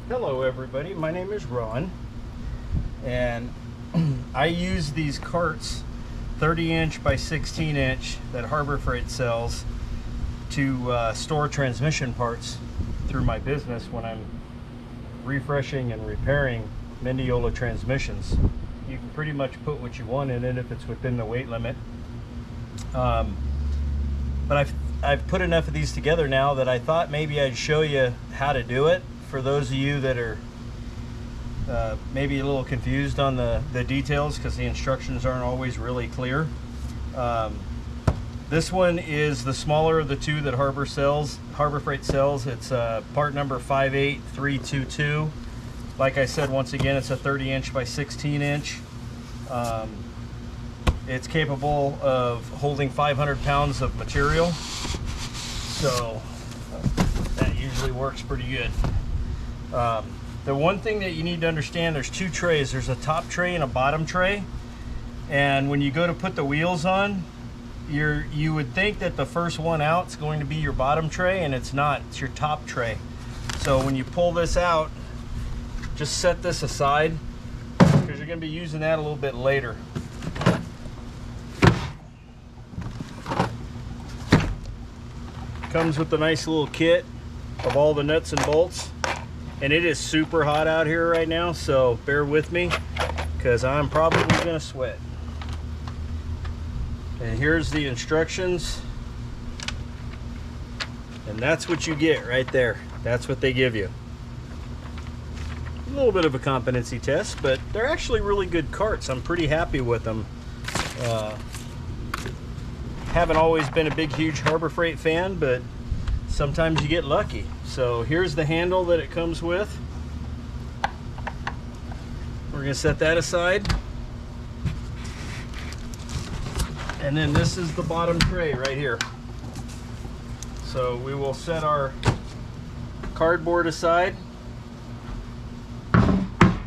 Hello everybody, my name is Ron, and I use these carts, 30-inch by 16-inch, that Harbor Freight sells to store transmission parts through my business when I'm refreshing and repairing Mendiola transmissions. You can pretty much put what you want in it if it's within the weight limit. But I've put enough of these together now that I thought maybe I'd show you how to do it for those of you that are maybe a little confused on the details, because the instructions aren't always really clear. This one is the smaller of the two that Harbor Freight sells. It's part number 58322. Like I said, once again, it's a 30-inch by 16-inch. It's capable of holding 500 pounds of material, so that usually works pretty good. The one thing that you need to understand, there's two trays. There's a top tray and a bottom tray, and when you go to put the wheels on, you would think that the first one out is going to be your bottom tray, and it's not. It's your top tray. So when you pull this out, just set this aside, because you're going to be using that a little bit later. Comes with a nice little kit of all the nuts and bolts, and it is super hot out here right now, so bear with me because I'm probably gonna sweat. And here's the instructions, and that's what you get right there. That's what they give you. A little bit of a competency test, but they're actually really good carts. I'm pretty happy with them. Haven't always been a big huge Harbor Freight fan, but sometimes you get lucky. So here's the handle that it comes with. We're gonna set that aside, and then this is the bottom tray right here. So we will set our cardboard aside, and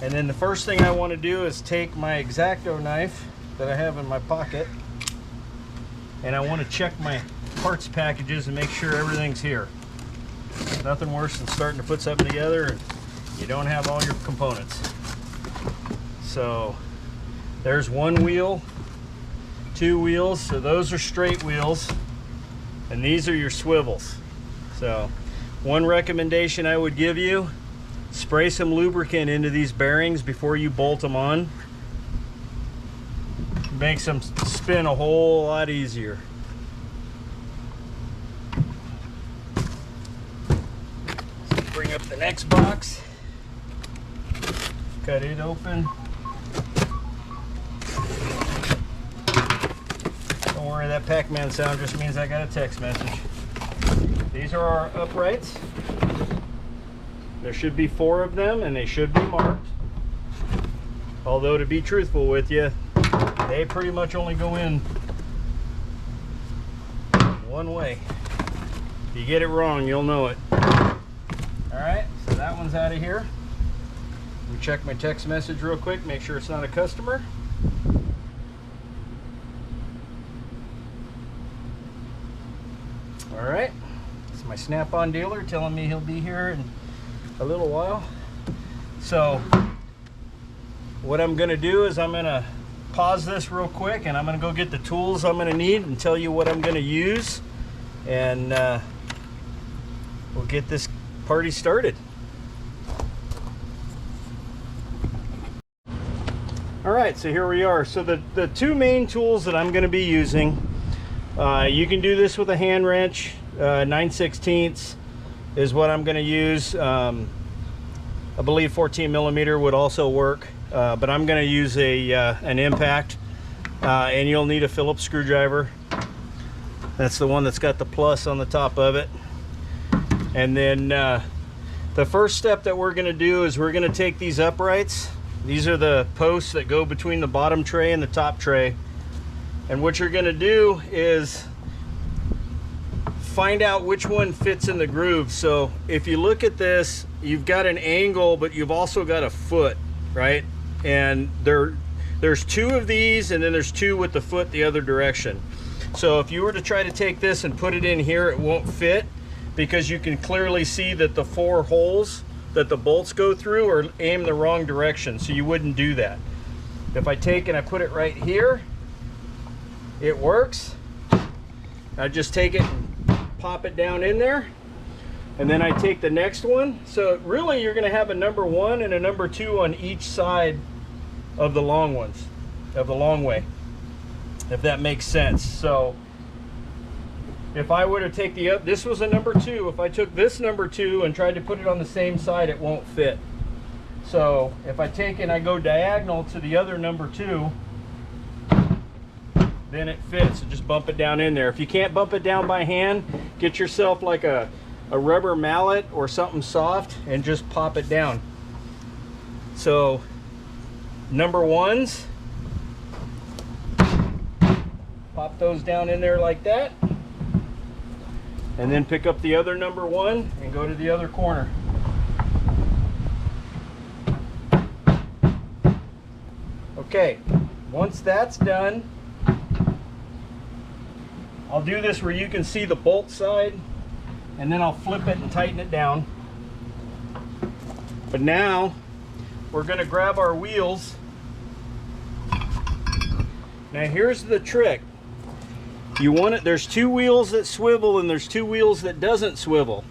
then the first thing I want to do is take my X-Acto knife that I have in my pocket, and I want to check my parts packages and make sure everything's here. Nothing worse than starting to put something together and you don't have all your components. So there's one wheel, two wheels, so those are straight wheels, and these are your swivels. So one recommendation I would give you, spray some lubricant into these bearings before you bolt them on. Makes them spin a whole lot easier. So bring up the next box, cut it open. Don't worry, that Pac-Man sound just means I got a text message. These are our uprights. There should be 4 of them, and they should be marked. Although, to be truthful with you, they pretty much only go in one way. If you get it wrong, you'll know it. Alright, so that one's out of here. Let me check my text message real quick, make sure it's not a customer. Alright, it's my Snap-on dealer telling me he'll be here in a little while. So what I'm going to do is I'm going to pause this real quick, and I'm going to go get the tools I'm going to need and tell you what I'm going to use, and we'll get this party started. Alright, so here we are. So the two main tools that I'm going to be using, you can do this with a hand wrench. 9/16 is what I'm going to use. I believe 14 millimeter would also work. But I'm going to use an impact, and you'll need a Phillips screwdriver. That's the one that's got the plus on the top of it. And then the first step that we're going to do is we're going to take these uprights. These are the posts that go between the bottom tray and the top tray. And what you're going to do is find out which one fits in the groove. So if you look at this, you've got an angle, but you've also got a foot, right? And there's 2 of these, and then there's 2 with the foot the other direction. So if you were to try to take this and put it in here, it won't fit. because you can clearly see that the 4 holes that the bolts go through are aimed the wrong direction, so you wouldn't do that. If I take and I put it right here, it works. I just take it and pop it down in there, and then I take the next one. So really you're going to have a number 1 and a number 2 on each side of the long ones, of the long way, if that makes sense. So if I were to take this was a number 2, if I took this number 2 and tried to put it on the same side, it won't fit. So if I take and I go diagonal to the other number 2, then it fits. So just bump it down in there. If you can't bump it down by hand, get yourself like a rubber mallet or something soft and just pop it down. So number 1s, pop those down in there like that, and then pick up the other number 1 and go to the other corner. Okay, once that's done, I'll do this where you can see the bolt side, and then I'll flip it and tighten it down. But now we're going to grab our wheels. Now here's the trick. You want it, there's 2 wheels that swivel and there's 2 wheels that doesn't swivel.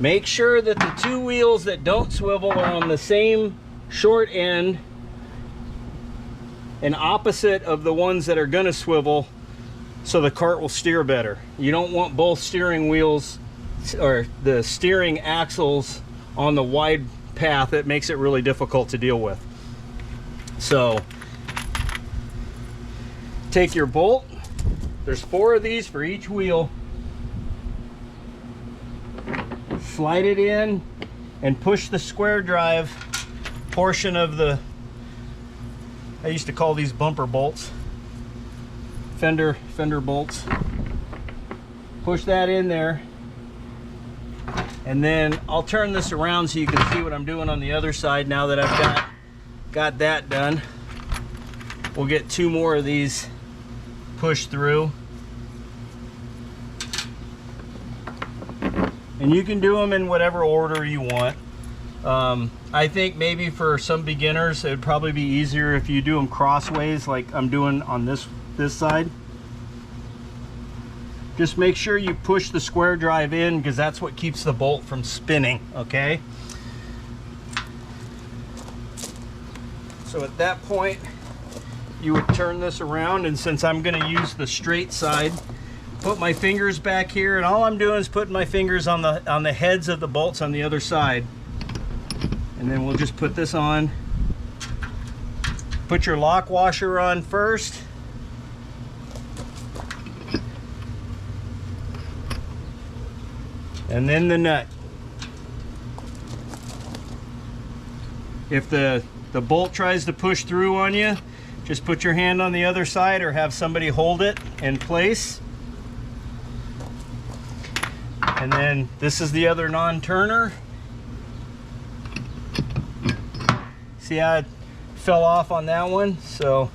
Make sure that the 2 wheels that don't swivel are on the same short end and opposite of the ones that are gonna swivel, so the cart will steer better. You don't want both steering wheels or the steering axles on the wide path. It makes it really difficult to deal with. So take your bolt, there's 4 of these for each wheel, slide it in and push the square drive portion of the, I used to call these bumper bolts, fender bolts. Push that in there, and then I'll turn this around so you can see what I'm doing on the other side. Now that I've got that done, we'll get 2 more of these pushed through, and you can do them in whatever order you want. I think maybe for some beginners it would probably be easier if you do them crossways like I'm doing on this side. Just make sure you push the square drive in, because that's what keeps the bolt from spinning, okay? So at that point you would turn this around, and since I'm going to use the straight side, put my fingers back here, and all I'm doing is putting my fingers on the heads of the bolts on the other side. And then we'll just put this on. Put your lock washer on first. And then the nut. If the bolt tries to push through on you, just put your hand on the other side or have somebody hold it in place. And then this is the other non-turner. See how it fell off on that one? So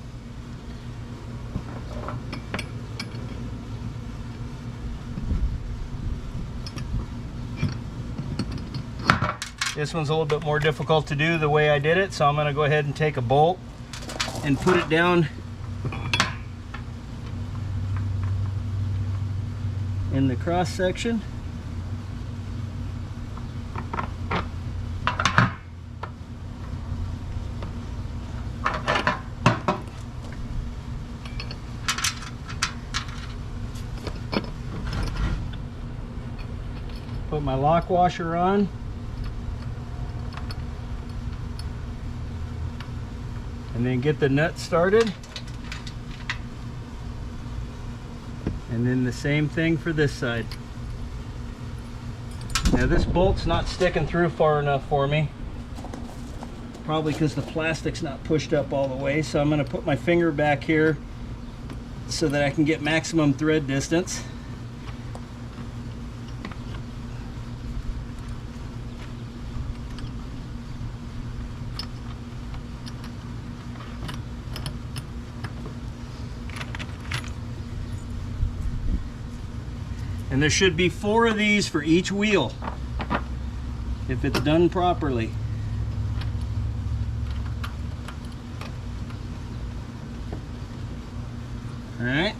this one's a little bit more difficult to do the way I did it, so I'm going to go ahead and take a bolt and put it down in the cross section. Put my lock washer on. And then get the nut started. And then the same thing for this side. Now this bolt's not sticking through far enough for me. Probably because the plastic's not pushed up all the way. So I'm going to put my finger back here so that I can get maximum thread distance. And there should be 4 of these for each wheel if it's done properly. All right.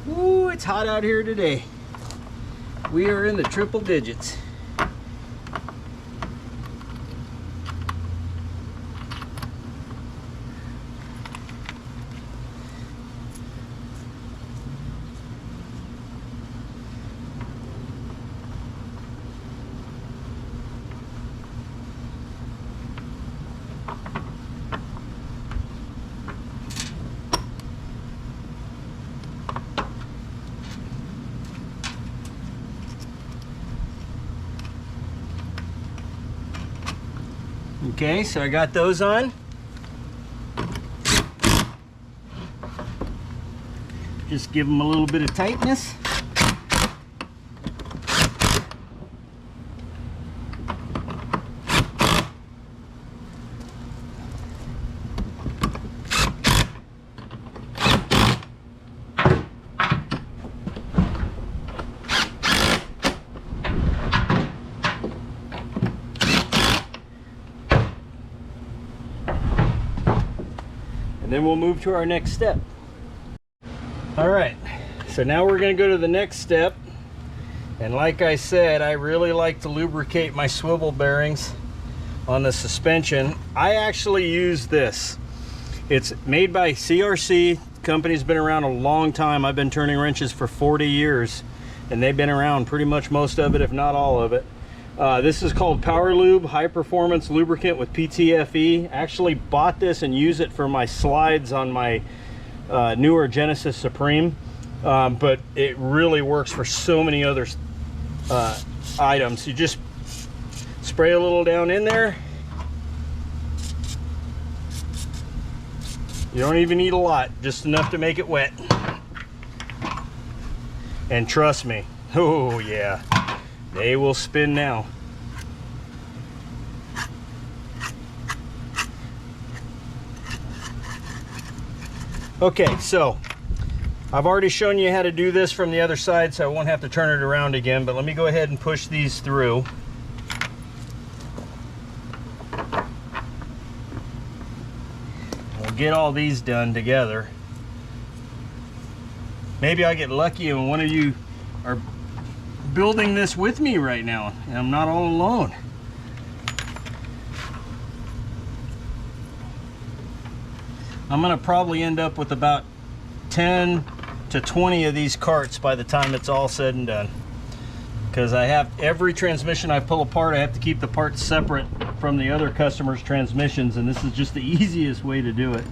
Ooh, it's hot out here today. We are in the triple digits. Okay, so I got those on. Just give them a little bit of tightness. And then we'll move to our next step. All right, so now we're gonna go to the next step. And like I said, I really like to lubricate my swivel bearings on the suspension. I actually use this. It's made by CRC. Company's been around a long time. I've been turning wrenches for 40 years, and they've been around pretty much most of it, if not all of it. This is called Power Lube High Performance Lubricant with PTFE. Actually bought this and use it for my slides on my newer Genesis Supreme, but it really works for so many other items. You just spray a little down in there. You don't even need a lot, just enough to make it wet. And trust me, oh yeah, they will spin now. Okay, so I've already shown you how to do this from the other side, so I won't have to turn it around again, but let me go ahead and push these through. We'll get all these done together. Maybe I get lucky and one of you are building this with me right now and I'm not all alone. I'm gonna probably end up with about 10 to 20 of these carts by the time it's all said and done, because I have every transmission I pull apart, I have to keep the parts separate from the other customers' transmissions, and this is just the easiest way to do it.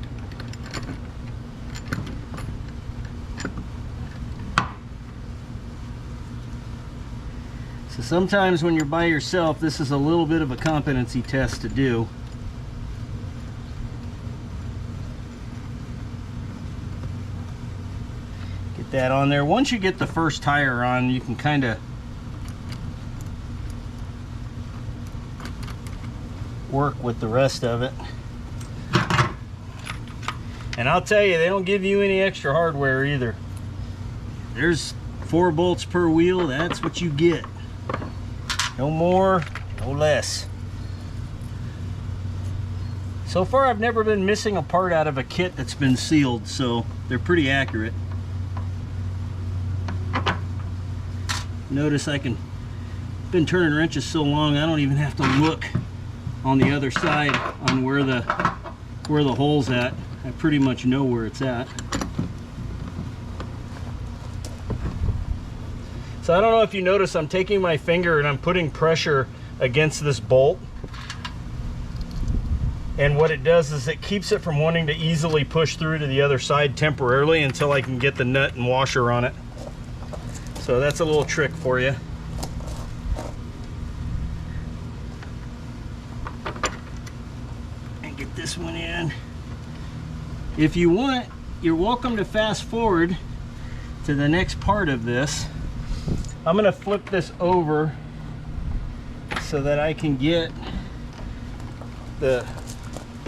So sometimes when you're by yourself, this is a little bit of a competency test to do. Get that on there. Once you get the first tire on, you can kind of work with the rest of it. And I'll tell you, they don't give you any extra hardware either. There's 4 bolts per wheel, that's what you get. No more, no less. So far I've never been missing a part out of a kit that's been sealed, so they're pretty accurate. Notice been turning wrenches so long I don't even have to look on the other side on where the hole's at. I pretty much know where it's at. So I don't know if you notice, I'm taking my finger and I'm putting pressure against this bolt. And what it does is it keeps it from wanting to easily push through to the other side temporarily until I can get the nut and washer on it. So that's a little trick for you. And get this one in. If you want, you're welcome to fast forward to the next part of this. I'm gonna flip this over so that I can get the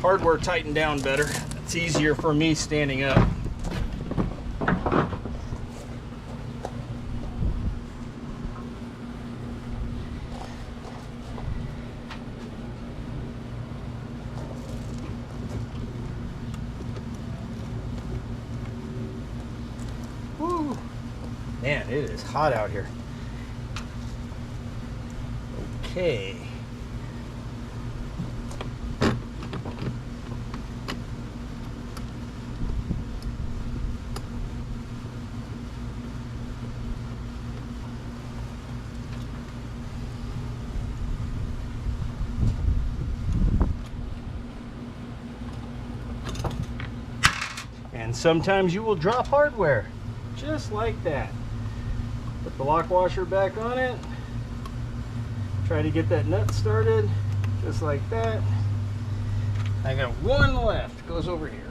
hardware tightened down better. It's easier for me standing up. Woo. Man, it is hot out here. Okay. And sometimes you will drop hardware, just like that. Put the lock washer back on it. Try to get that nut started, just like that. I got one left, goes over here.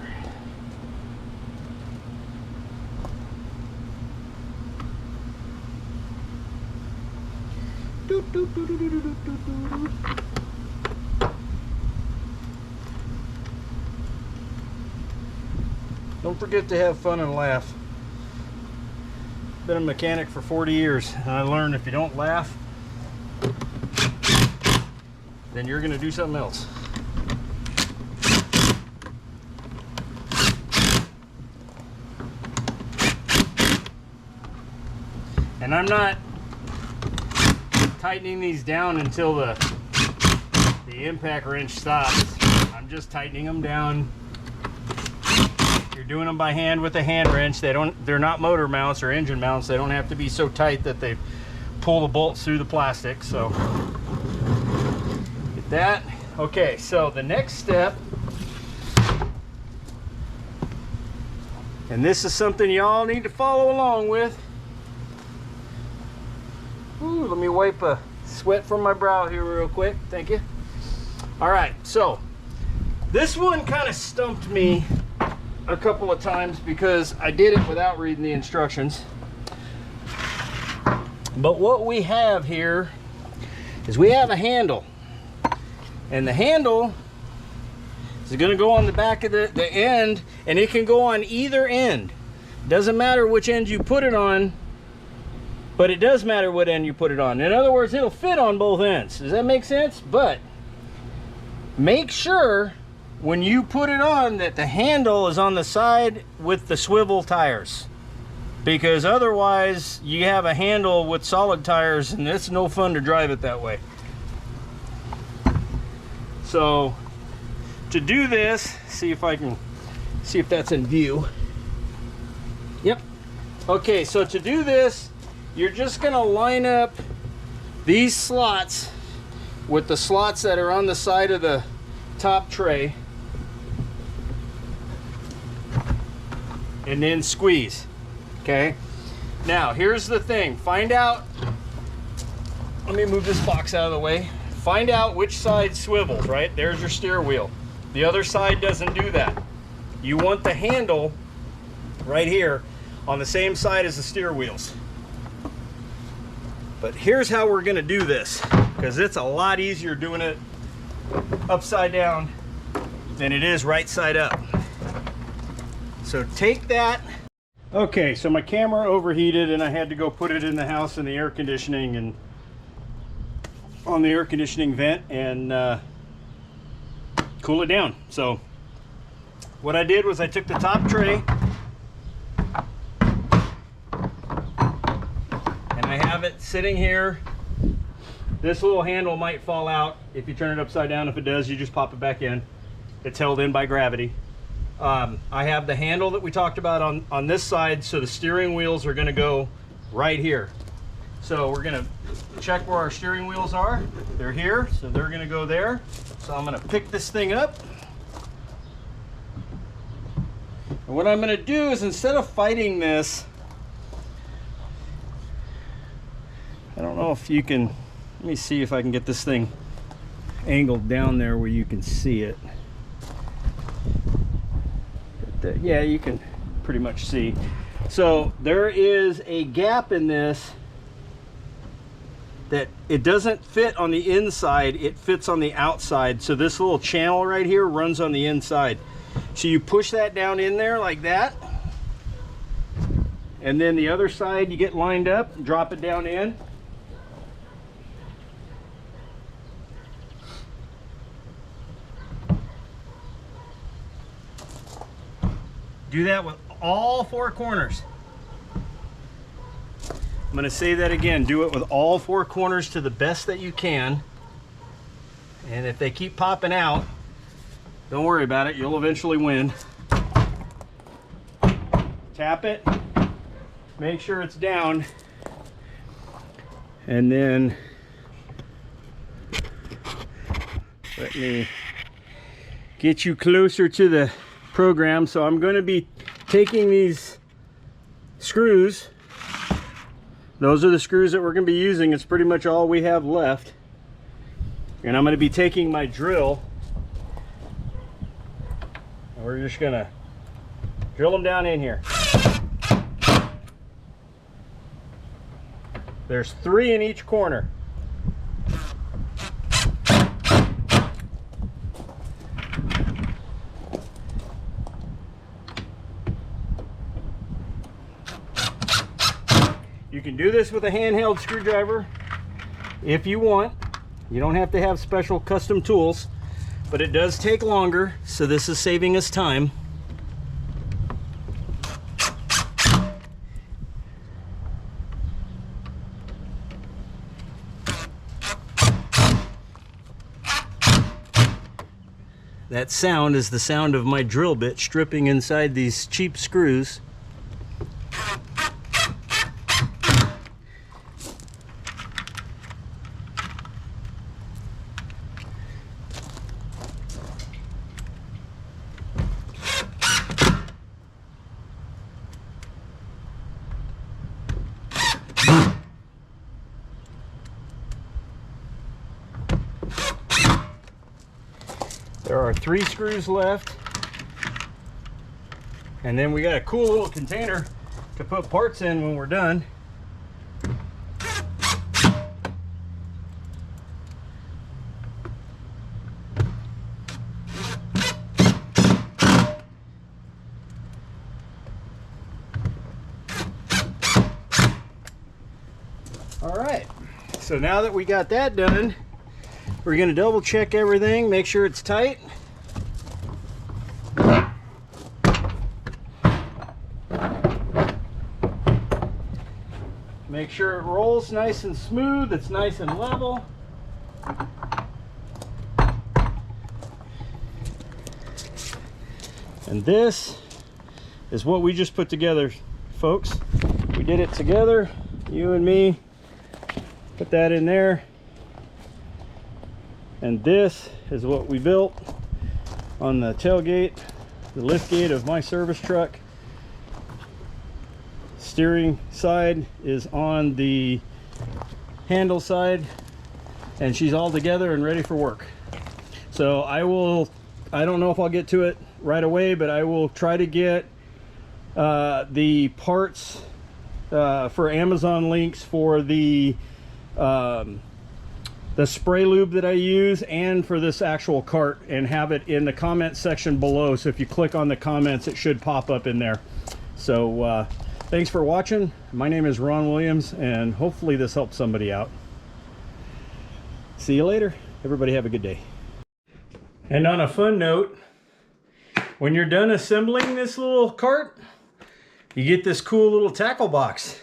Doot, doot, doot, doot, doot, doot, doot, doot. Don't forget to have fun and laugh. Been a mechanic for 40 years, and I learned if you don't laugh, then you're gonna do something else. And I'm not tightening these down until the impact wrench stops. I'm just tightening them down. You're doing them by hand with a hand wrench. They're not motor mounts or engine mounts. They don't have to be so tight that they pull the bolts through the plastic. So get that. Okay, so the next step, and this is something y'all need to follow along with. Ooh, let me wipe a sweat from my brow here real quick. Thank you. All right, so this one kind of stumped me a couple of times because I did it without reading the instructions. But what we have here is we have a handle, and the handle is going to go on the back of the end, and it can go on either end. Doesn't matter which end you put it on, but it does matter what end you put it on. In other words, it'll fit on both ends. Does that make sense? But make sure when you put it on that the handle is on the side with the swivel tires, because otherwise you have a handle with solid tires and it's no fun to drive it that way. So to do this, see if that's in view. Yep. Okay, so to do this, you're just gonna line up these slots with the slots that are on the side of the top tray, and then squeeze. Okay, now here's the thing. Find out, let me move this box out of the way. Find out which side swivels, right? There's your steer wheel. The other side doesn't do that. You want the handle right here on the same side as the steer wheels. But here's how we're gonna do this, because it's a lot easier doing it upside down than it is right side up. So take that. Okay, so my camera overheated and I had to go put it in the house in the air conditioning and on the air conditioning vent and cool it down. So what I did was I took the top tray and I have it sitting here. This little handle might fall out if you turn it upside down. If it does, you just pop it back in. It's held in by gravity. I have the handle that we talked about on this side, so the steering wheels are going to go right here. So we're going to check where our steering wheels are. They're here, so they're going to go there. So I'm going to pick this thing up. And what I'm going to do is, instead of fighting this, I don't know if you can, let me see if I can get this thing angled down there where you can see it. Yeah, you can pretty much see. So there is a gap in this that it doesn't fit on the inside, it fits on the outside. So this little channel right here runs on the inside. So you push that down in there like that, and then the other side you get lined up, drop it down in. Do that with all 4 corners. I'm going to say that again. Do it with all 4 corners to the best that you can. And if they keep popping out, don't worry about it. You'll eventually win. Tap it. Make sure it's down. And then let me get you closer to the program. So I'm going to be taking these screws. Those are the screws that we're going to be using. It's pretty much all we have left. And I'm going to be taking my drill. And we're just going to drill them down in here. There's 3 in each corner. You can do this with a handheld screwdriver if you want. You don't have to have special custom tools, but it does take longer, so this is saving us time. That sound is the sound of my drill bit stripping inside these cheap screws. There are 3 screws left, and then we got a cool little container to put parts in when we're done. All right, so now that we got that done, we're going to double check everything, make sure it's tight. Make sure it rolls nice and smooth, it's nice and level. And this is what we just put together, folks. We did it together, you and me. Put that in there. And this is what we built on the tailgate, the lift gate of my service truck. Steering side is on the handle side, and she's all together and ready for work. So I don't know if I'll get to it right away, but I will try to get the parts for Amazon links for the spray lube that I use and for this actual cart, and have it in the comment section below. So if you click on the comments, it should pop up in there. So thanks for watching. My name is Ron Williams, and hopefully this helps somebody out. See you later. Everybody have a good day. And on a fun note, when you're done assembling this little cart, you get this cool little tackle box.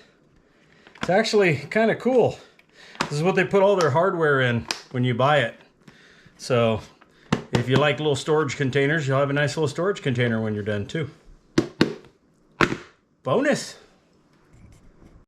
It's actually kind of cool. This is what they put all their hardware in when you buy it. So if you like little storage containers, you'll have a nice little storage container when you're done too. Bonus.